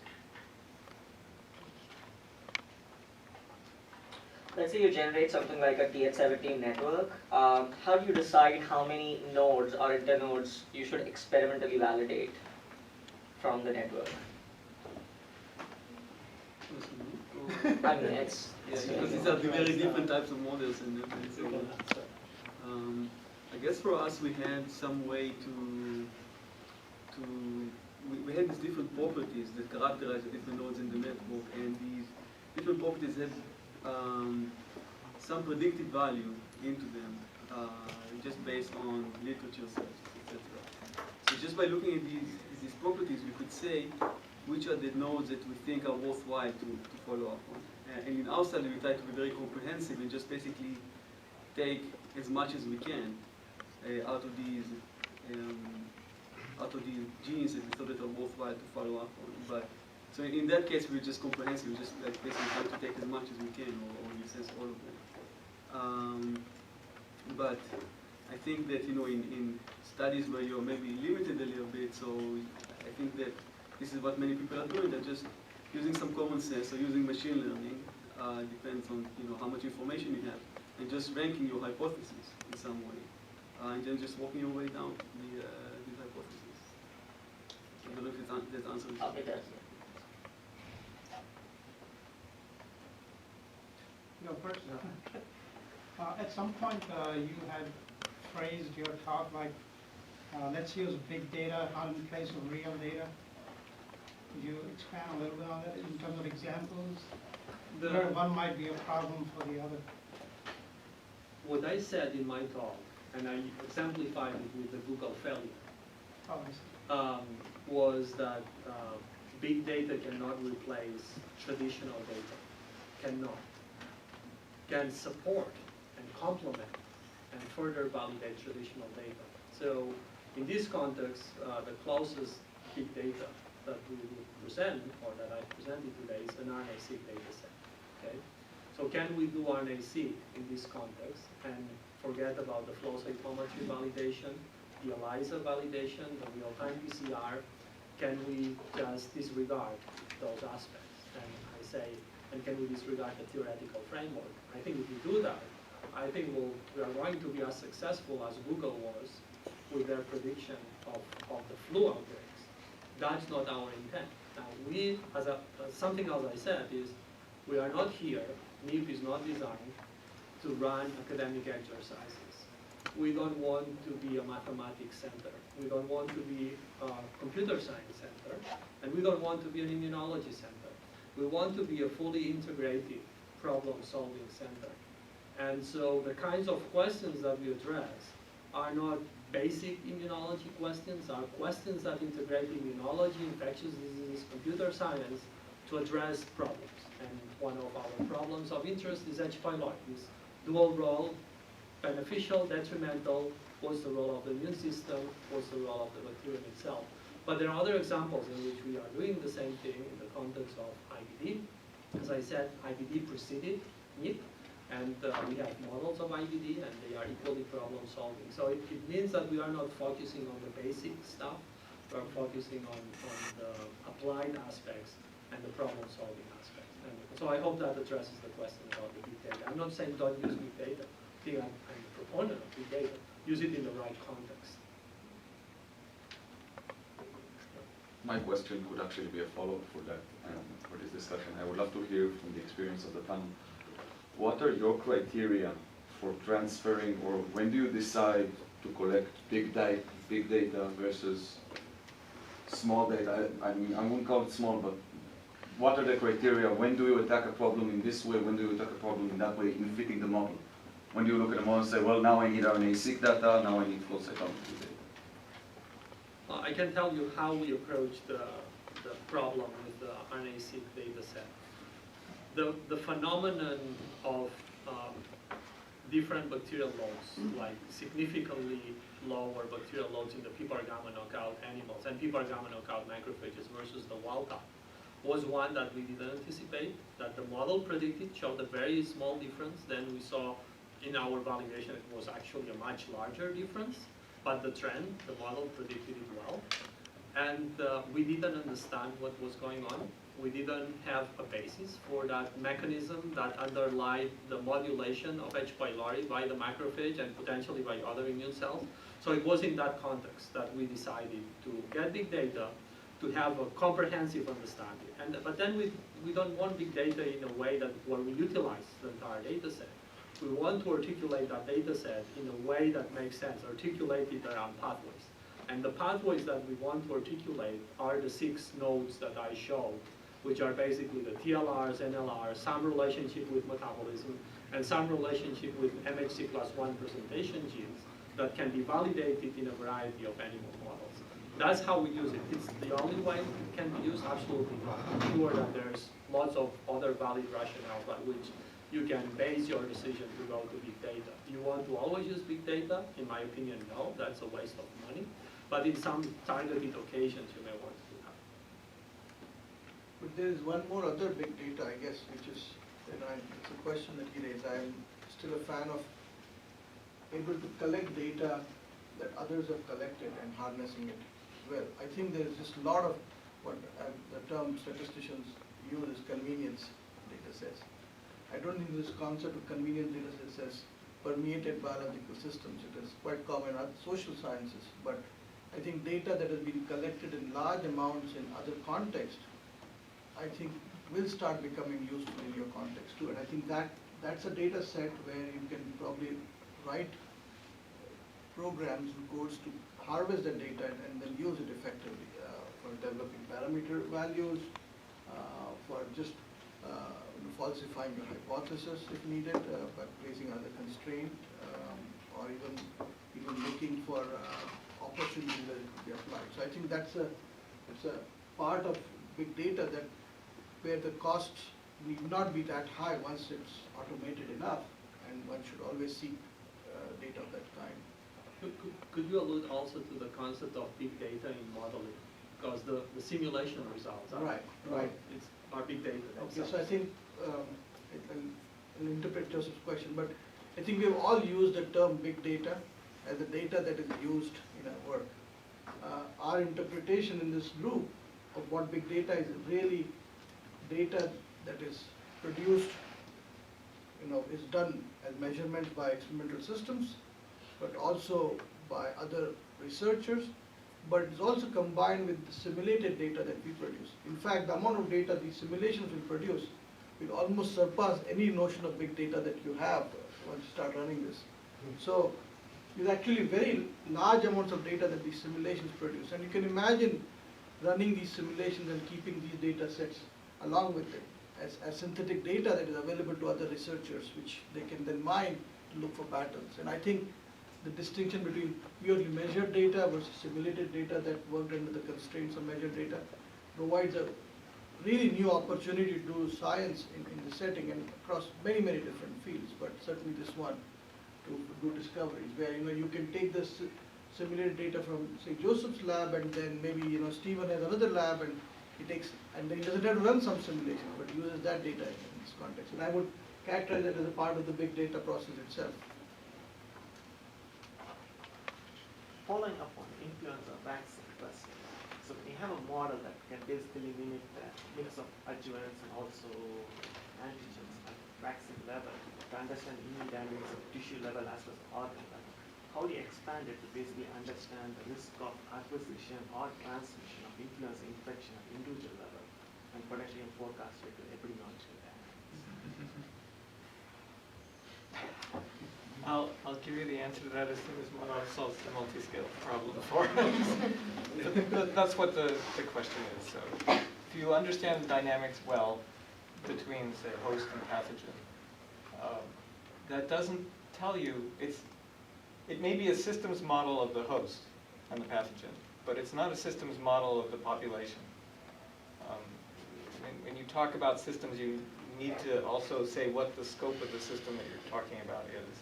Let's say you generate something like a TH17 network. How do you decide how many nodes or internodes you should experimentally validate from the network? I mean, it's because these are very different types of models, and so I guess for us we had some way we had these different properties that characterize the different nodes in the network, and these different properties have some predicted value into them, just based on literature searches, etc. So just by looking at these properties, we could say which are the nodes that we think are worthwhile to follow up on. And in our study, we try to be very comprehensive and just basically take as much as we can out of these genes that we thought that are worthwhile to follow up on. But so in that case, we're just comprehensive, we're just like basically trying to take as much as we can, or in a sense, all of them. But I think that in studies where you're maybe limited a little bit, so I think that this is what many people are doing. They're just using some common sense or using machine learning. Depends on how much information you have, and just ranking your hypotheses in some way, and then just working your way down the hypothesis. I don't know if that answers. Okay, that's it. First, at some point you had phrased your talk like, let's use big data in place of real data. Could you expand a little bit on that in terms of examples? Where one might be a problem for the other. What I said in my talk, and I exemplified it with the Google failure, was that big data cannot replace traditional data. Cannot. Can support and complement and further validate traditional data. So in this context, the closest big data that we will present, or that I presented today, is an RNA-seq data set. Okay? So can we do RNA-seq in this context and forget about the flow cytometry validation, the ELISA validation, the real-time PCR? Can we just disregard those aspects? And I say, and can we disregard the theoretical framework? I think if we do that, I think we are going to be as successful as Google was with their prediction of the flu outbreaks. That's not our intent. Now we, something else I said is, we are not here, MIEP is not designed to run academic exercises. We don't want to be a mathematics center. We don't want to be a computer science center. And we don't want to be an immunology center. We want to be a fully integrated problem-solving center. And so the kinds of questions that we address are not basic immunology questions, are questions that integrate immunology, infectious diseases, computer science to address problems. And one of our problems of interest is H. pylori, this dual role beneficial, detrimental, what's the role of the immune system, what's the role of the bacterium itself. But there are other examples in which we are doing the same thing in the context of IBD. As I said, IBD preceded MIEP, and we have models of IBD, and they are equally problem solving. So it means that we are not focusing on the basic stuff, we are focusing on the applied aspects and the problem solving aspects. And so I hope that addresses the question about the big data. I'm not saying don't use big data. I think I'm a proponent of big data. Use it in the right context. My question could actually be a follow-up for that, for this discussion. I would love to hear from the experience of the panel. What are your criteria for transferring, or when do you decide to collect big data versus small data? I mean, I won't call it small, but what are the criteria? When do you attack a problem in this way? When do you attack a problem in that way in fitting the model? When do you look at the model and say, well, now I need RNA-seq data, now I need flow cytometry data? I can tell you how we approach the problem with the RNA-seq data set. The phenomenon of different bacterial loads, like significantly lower bacterial loads in the PPAR gamma knockout animals and PPAR gamma knockout macrophages versus the wild type, was one that we didn't anticipate, that the model predicted, showed a very small difference. Then we saw in our validation it was actually a much larger difference. But the trend, the model predicted it well. And we didn't understand what was going on. We didn't have a basis for that mechanism that underlied the modulation of H. pylori by the macrophage and potentially by other immune cells. So it was in that context that we decided to get big data, to have a comprehensive understanding. But then we don't want big data in a way that where we utilize the entire data set. We want to articulate that data set in a way that makes sense, articulate it around pathways. And the pathways that we want to articulate are the 6 nodes that I showed, which are basically the TLRs, NLRs, some relationship with metabolism, and some relationship with MHC class 1 presentation genes that can be validated in a variety of animal models. That's how we use it. It's the only way it can be used? Absolutely not. I'm sure that there's lots of other valid rationale by which you can base your decision to go to big data. Do you want to always use big data? In my opinion, no. That's a waste of money. But in some targeted occasions, you may want to do that. But there is one more other big data, I guess, which is, it's a question that he raised. I'm still a fan of able to collect data that others have collected and harnessing it well. I think there is just a lot of what the term statisticians use is convenience data sets. I don't think this concept of convenience data sets has permeated biological systems. It is quite common in social sciences, but I think data that has been collected in large amounts in other contexts, I think will start becoming useful in your context too. And I think that's a data set where you can probably write programs and codes to harvest the data and then use it effectively for developing parameter values, for just falsifying your hypothesis if needed, by placing another constraint, or even looking for opportunities that it could be applied. So I think it's a part of big data that where the costs need not be that high once it's automated enough, and one should always seek data of that kind. Could you allude also to the concept of big data in modeling? Because the simulation results are, right. are big data. Okay, so I think I'll interpret Joseph's question, but I think we've all used the term big data as the data that is used in our work. Our interpretation in this group of what big data is really data that is produced, is done as measurements by experimental systems, but also by other researchers, but it's also combined with the simulated data that we produce. In fact, the amount of data these simulations will produce will almost surpass any notion of big data that you have once you start running this. So there's actually very large amounts of data that these simulations produce. And you can imagine running these simulations and keeping these data sets along with it as synthetic data that is available to other researchers, which they can then mine to look for patterns. And I think the distinction between purely measured data versus simulated data that worked under the constraints of measured data provides a really new opportunity to do science in the setting and across many, many different fields, but certainly this one, to to do discoveries, where you can take this simulated data from, say, Joseph's lab, and then maybe Stephen has another lab, and then he doesn't have to run some simulation, but uses that data in this context. And I would characterize it as a part of the big data process itself. Following up on influence of vaccine question, so we have a model that can basically mimic the mix of adjuvants and also antigens at vaccine level to understand immune dynamics of tissue level as well as organ level. How do you expand it to basically understand the risk of acquisition or transmission of influenza infection at individual level and potentially forecast it to epidemiological dynamics? I'll give you the answer to that as soon as Manav solves the multi-scale problem for us. That's what the question is. So if you understand the dynamics well between, say, host and pathogen, that doesn't tell you, it may be a systems model of the host and the pathogen, but it's not a systems model of the population. When you talk about systems, you need to also say what the scope of the system that you're talking about is.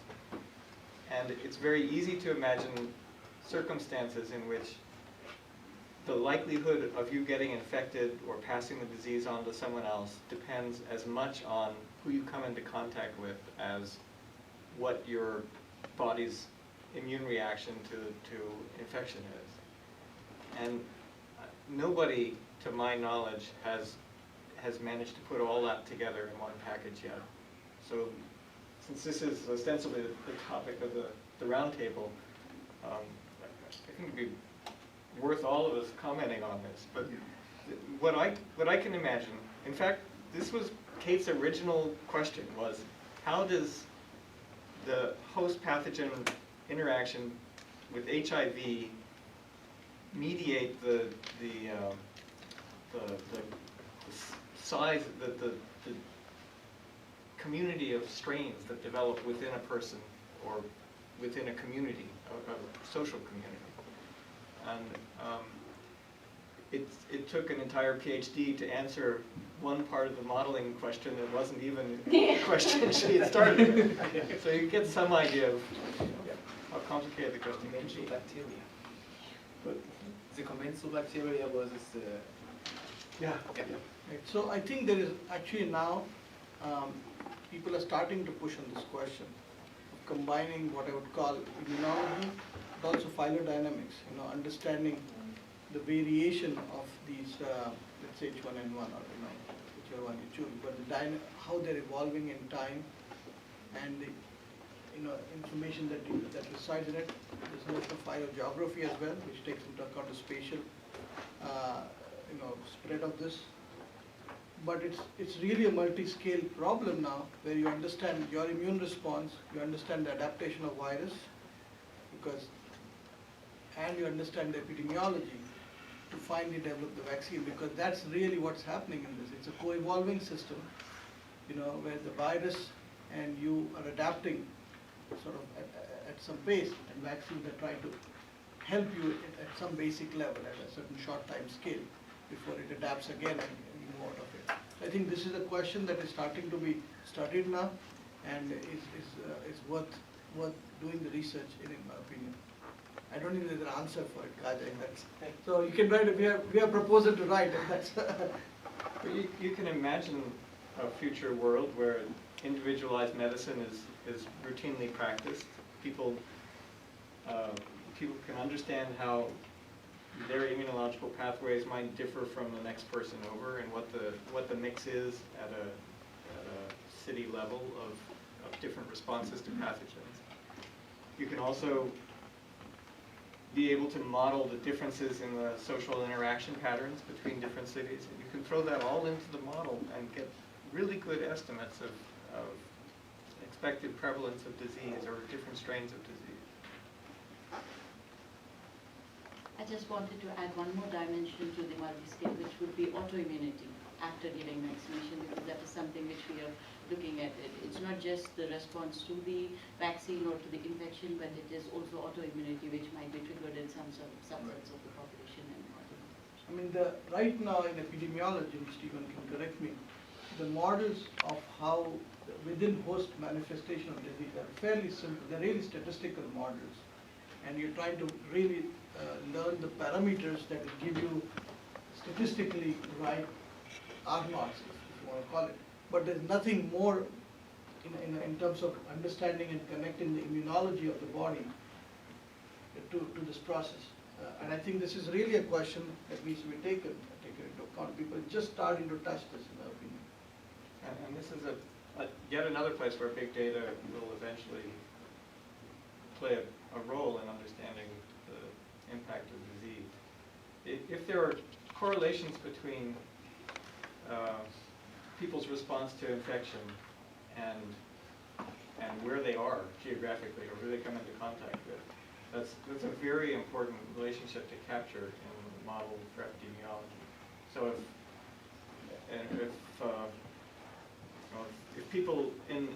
And it's very easy to imagine circumstances in which the likelihood of you getting infected or passing the disease on to someone else depends as much on who you come into contact with as what your body's immune reaction to infection is. And nobody, to my knowledge, has managed to put all that together in one package yet. So since this is ostensibly the topic of the roundtable, I think it'd be worth all of us commenting on this. But what I can imagine, in fact, this was Kate's original question, was how does the host pathogen interaction with HIV mediate the size, the community of strains that develop within a person or within a community, a social community. And it took an entire PhD to answer one part of the modeling question that wasn't even the question she had started with. So you get some idea of how complicated the question can be. Bacteria. The commensal bacteria versus the... Yeah. Okay. Right. So I think there is actually now, people are starting to push on this question of combining what I would call immunology, but also phylogenetic, understanding the variation of these, let's say H1N1 or whichever one you choose, but how they're evolving in time, and the information that resides in it. There's notion of phylogeography as well, which takes into account the spatial spread of this. But it's really a multi-scale problem now, where you understand your immune response, you understand the adaptation of virus, and you understand the epidemiology to finally develop the vaccine, because that's really what's happening in this. It's a co-evolving system, where the virus and you are adapting sort of at some pace, and vaccines are trying to help you at some basic level, at a certain short time scale, before it adapts again and you move out of it. So I think this is a question that is starting to be studied now, and is worth doing the research in my opinion. I don't think there's an answer for it, Kajay. So you can write it. We have proposal to write, and that's. But you can imagine a future world where individualized medicine is routinely practiced. People can understand how their immunological pathways might differ from the next person over, and what the mix is at a city level of different responses to pathogens. You can also be able to model the differences in the social interaction patterns between different cities. And you can throw that all into the model and get really good estimates of expected prevalence of disease or different strains of disease. I just wanted to add one more dimension to the multi-scale, which would be autoimmunity after giving vaccination, because that is something which we are looking at. It's not just the response to the vaccine or to the infection, but it is also autoimmunity, which might be triggered in some sort of subsets of the population. I mean, right now in epidemiology, Stephen can correct me, the models of how within host manifestation of disease are fairly simple. They're really statistical models. And you're trying to really learn the parameters that will give you statistically right R-naughts, if you want to call it. But there's nothing more in terms of understanding and connecting the immunology of the body to this process. And I think this is really a question that needs to be taken into account. People are just starting to touch this, in my opinion. And this is yet another place where big data will eventually play a role in understanding the impact of disease. If there are correlations between people's response to infection and where they are geographically or who they come into contact with, that's a very important relationship to capture in the model for epidemiology. So if people in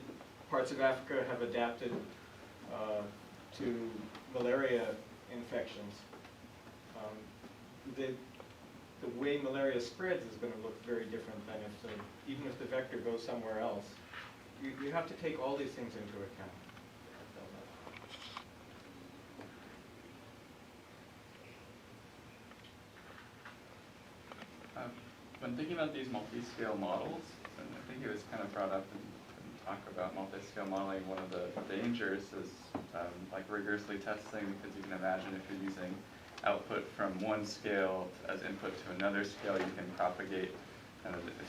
parts of Africa have adapted to malaria infections, the way malaria spreads is going to look very different than even if the vector goes somewhere else. You have to take all these things into account. When thinking about these multi-scale models, and I think it was kind of brought up in talk about multi-scale modeling, one of the dangers is like rigorously testing, because you can imagine if you're using output from one scale as input to another scale, you can propagate,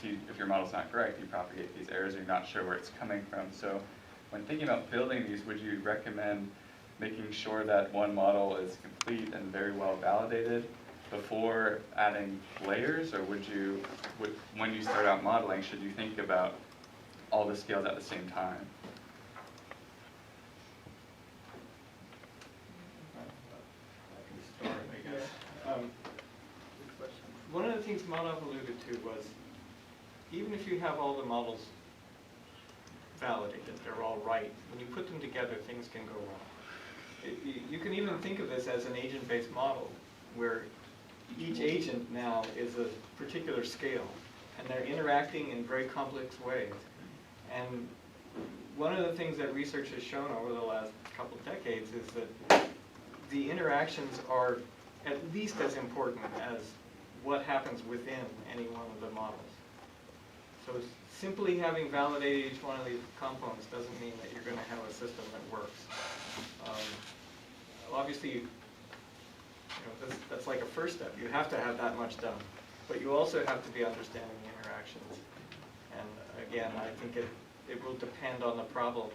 if your model's not correct, you propagate these errors, you're not sure where it's coming from. So when thinking about building these, would you recommend making sure that one model is complete and very well validated before adding layers, or when you start out modeling, should you think about all the scales at the same time? I can start, I guess. One of the things Madhav alluded to was, even if you have all the models validated, they're all right, when you put them together, things can go wrong. You can even think of this as an agent-based model, where each agent now is a particular scale, and they're interacting in very complex ways. And one of the things that research has shown over the last couple of decades is that the interactions are at least as important as what happens within any one of the models. So simply having validated each one of these components doesn't mean that you're going to have a system that works. Obviously, that's like a first step. You have to have that much done. But you also have to be understanding the interactions. And again, I think it will depend on the problem,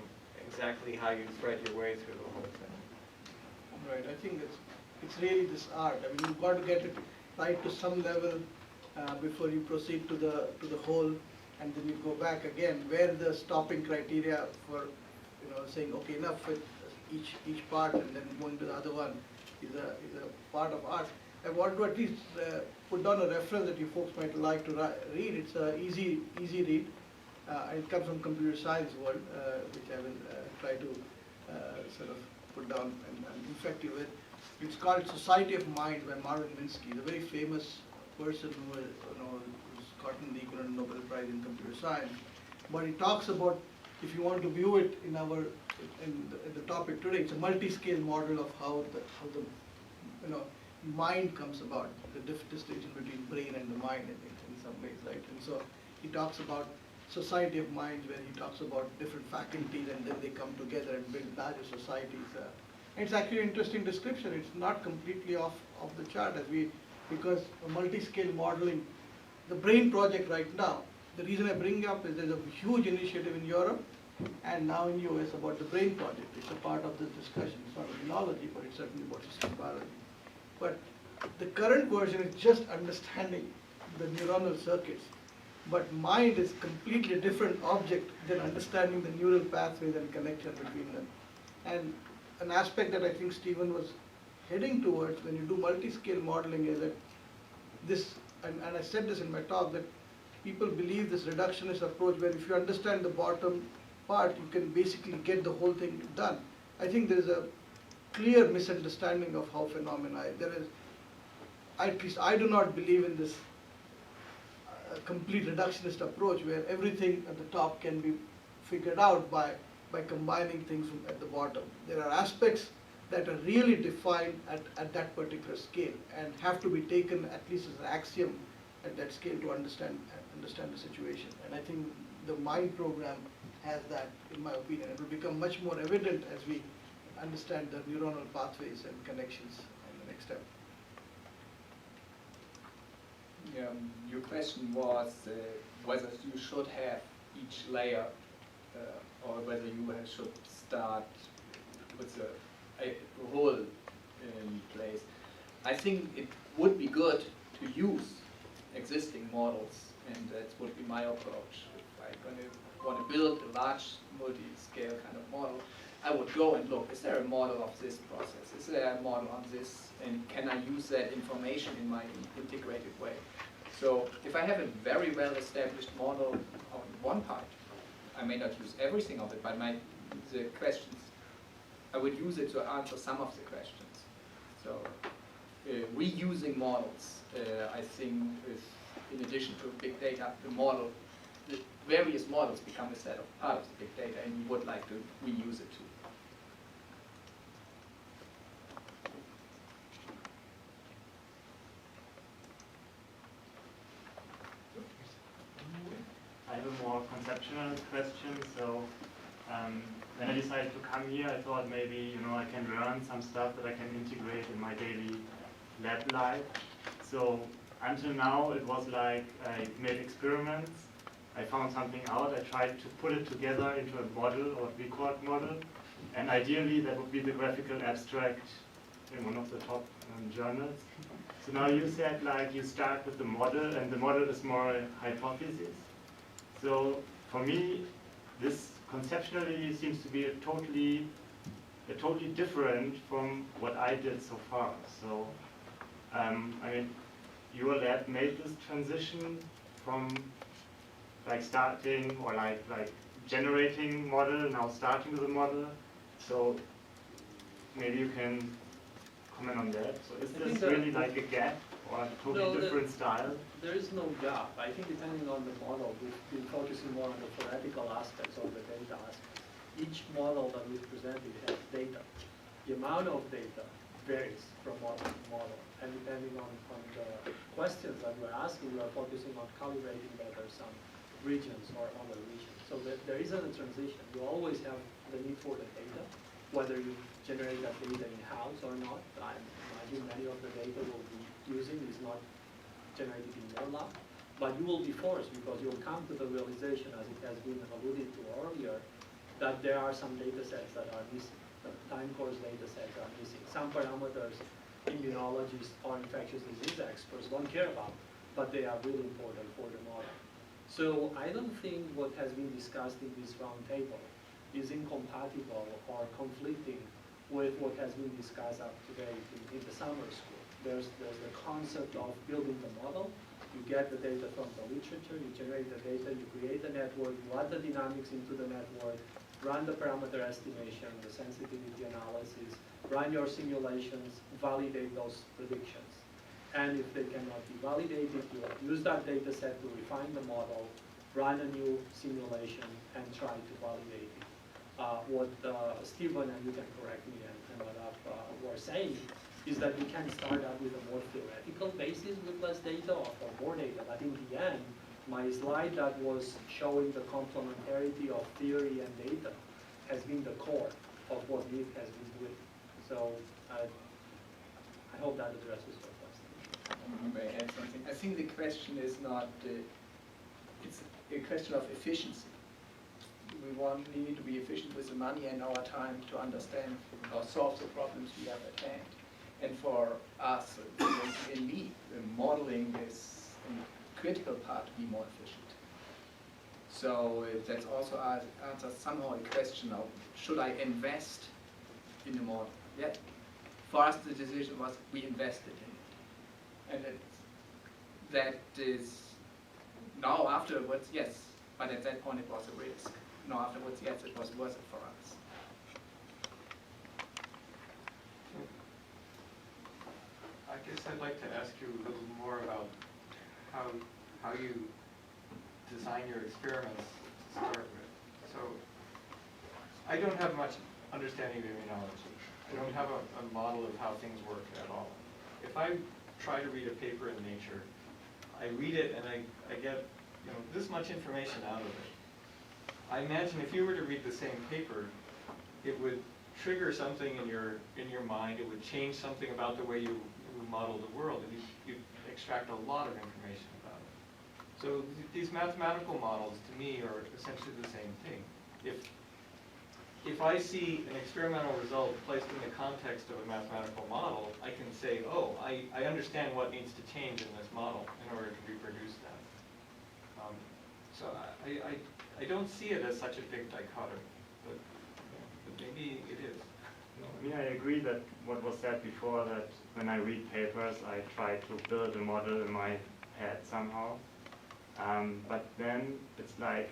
exactly how you thread your way through the whole thing. Right, I think it's really this art. I mean, you've got to get it right to some level before you proceed to the whole, and then you go back again, where the stopping criteria for saying, okay, enough with each part and then going to the other one is a part of art. I want to at least put down a reference that you folks might like to read. It's an easy read. It comes from computer science world, which I will try to sort of put down and infect you with. It's called Society of Mind by Marvin Minsky, the very famous person who's gotten the Economic Nobel Prize in computer science. But he talks about, if you want to view it in the topic today, it's a multi-scale model of how the mind comes about, the distinction between brain and the mind in some ways, right? And so he talks about society of minds, where he talks about different faculties and then they come together and build larger societies. It's actually an interesting description. It's not completely off the chart because multi-scale modeling, the BRAIN project right now, the reason I bring it up is there's a huge initiative in Europe and now in US about the BRAIN project. It's a part of this discussion. It's not immunology, but it's certainly about system biology. But the current version is just understanding the neuronal circuits. But mind is completely different object than understanding the neural pathways and connection between them. And an aspect that I think Stephen was heading towards when you do multi-scale modeling is that this, and I said this in my talk, that people believe this reductionist approach where if you understand the bottom part, you can basically get the whole thing done. I think there is a clear misunderstanding of how phenomena, at least I do not believe in this complete reductionist approach where everything at the top can be figured out by combining things at the bottom. There are aspects that are really defined at that particular scale and have to be taken at least as an axiom at that scale to understand the situation. And I think the MIND program has that, in my opinion. It will become much more evident as we understand the neuronal pathways and connections in the next step. Your question was whether you should have each layer or whether you should start with a whole in place. I think it would be good to use existing models, and that would be my approach. If I'm going to want to build a large multi-scale kind of model, I would go and look, is there a model of this process? Is there a model on this? And can I use that information in my integrated way? So if I have a very well-established model on one part, I may not use everything of it, but the questions, I would use it to answer some of the questions. So reusing models, I think, is, in addition to big data, the various models become a set of part of the big data, and you would like to reuse it too. I have a more conceptual question. So when I decided to come here, I thought maybe I can learn some stuff that I can integrate in my daily lab life. So until now, it was like I made experiments. I found something out. I tried to put it together into a model or record model, and ideally that would be the graphical abstract in one of the top journals. So now you said like you start with the model, and the model is more a hypothesis. So for me, this conceptually seems to be a totally different from what I did so far. So I mean, your lab made this transition from like starting or like generating model, now starting with a model. So maybe you can comment on that. So is this really like a gap or a totally different style? There is no gap. I think depending on the model, we've been focusing more on the theoretical aspects of the data aspects. Each model that we've presented has data. The amount of data varies from model to model. And depending on the questions that we're asking, we are focusing on calibrating better some regions or other regions. So there isn't a transition. You always have the need for the data, whether you generate that data in-house or not. I imagine many of the data we'll be using is not generated in your lab, but you will be forced because you'll come to the realization, as it has been alluded to earlier, that there are some data sets that are missing. The time course data sets are missing. Some parameters immunologists or infectious disease experts don't care about, but they are really important for the model. So I don't think what has been discussed in this roundtable is incompatible or conflicting with what has been discussed up to date in the summer school. There's the concept of building the model. You get the data from the literature, you generate the data, you create the network, you add the dynamics into the network, run the parameter estimation, the sensitivity analysis, run your simulations, validate those predictions. And if they cannot be validated, you use that data set to refine the model, run a new simulation, and try to validate it. What Stephen, and you can correct me, and what were saying, is that we can start out with a more theoretical basis with less data or for more data. But in the end, my slide that was showing the complementarity of theory and data has been the core of what MIEP has been doing. So I hope that addresses your question. I may add something. I think the question is not, it's a question of efficiency. We need to be efficient with the money and our time to understand or solve the problems we have at hand. And for us, in MIEP, modeling is a critical part to be more efficient. So that's also answers somehow a question of, should I invest in the model? Yeah. For us, the decision was we invested in it. And that is, now afterwards, yes. But at that point, it was a risk. Now afterwards, yes, it was worth it for us. I guess I'd like to ask you a little more about how you design your experiments to start with. So I don't have much understanding of immunology. I don't have a model of how things work at all. If I try to read a paper in Nature, I read it and I get this much information out of it. I imagine if you were to read the same paper, it would trigger something in your mind. It would change something about the way you model the world, and you extract a lot of information about it. So these mathematical models, to me, are essentially the same thing. If I see an experimental result placed in the context of a mathematical model, I can say, oh, I understand what needs to change in this model in order to reproduce that. So I don't see it as such a big dichotomy, but maybe it is. I mean, I agree that what was said before, that when I read papers, I try to build a model in my head somehow. But then it's like,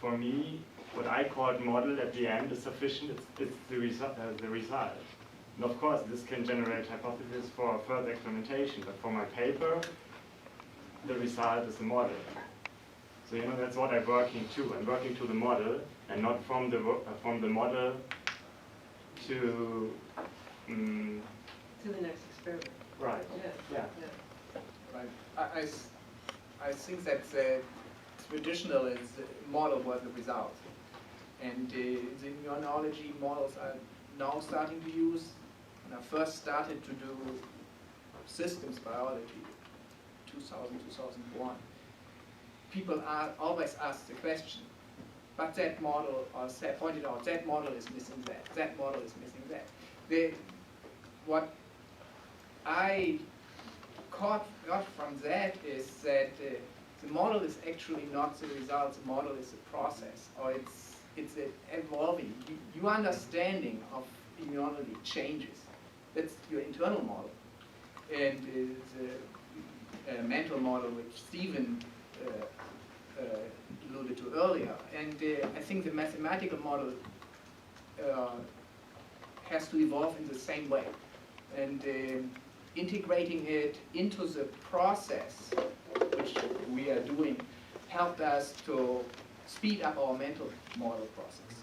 for me, what I call model at the end is sufficient. It's the result. And of course, this can generate hypotheses for further experimentation. But for my paper, the result is the model. So that's what I'm working to. I'm working to the model, and not from the model to the next experiment. Right. Yeah. Right. I think that traditional is model was the result, and the immunology models are now starting to use. When I first started to do systems biology, 2000, 2001, people always ask the question, but that model, or pointed out, that model is missing that model is missing that. What I got from that is that the model is actually not the result, the model is a process, or it's evolving. Your understanding of immunology changes. That's your internal model. And the mental model which Stephen alluded to earlier. And I think the mathematical model has to evolve in the same way. And integrating it into the process, which we are doing, helped us to speed up our mental model process.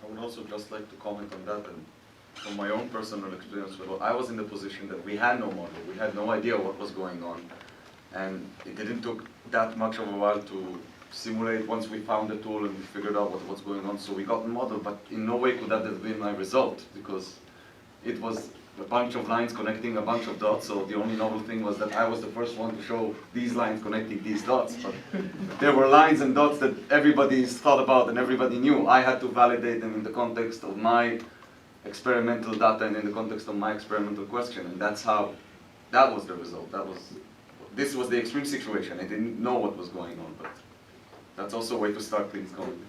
I would also just like to comment on that, and from my own personal experience, I was in the position that we had no model, we had no idea what was going on, and it didn't took that much of a while to simulate once we found the tool and we figured out what's going on. So we got the model, but in no way could that have been my result, because it was a bunch of lines connecting a bunch of dots. So the only novel thing was that I was the first one to show these lines connecting these dots. But there were lines and dots that everybody thought about and everybody knew. I had to validate them in the context of my experimental data and in the context of my experimental question. And that's how, that was the result. This was the extreme situation. I didn't know what was going on, but that's also a way to start things going.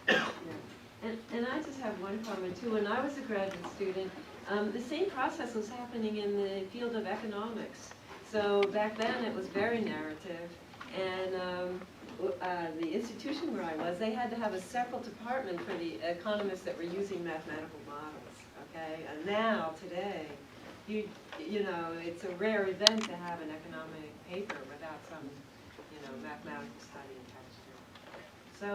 Yeah. And I just have one comment too. When I was a graduate student, the same process was happening in the field of economics. So back then it was very narrative, and the institution where I was, they had to have a separate department for the economists that were using mathematical models. Okay, and now today, you know, it's a rare event to have an economic paper without some, mathematical study attached to it. So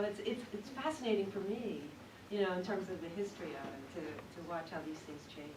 it's fascinating for me, in terms of the history of it, to watch how these things change.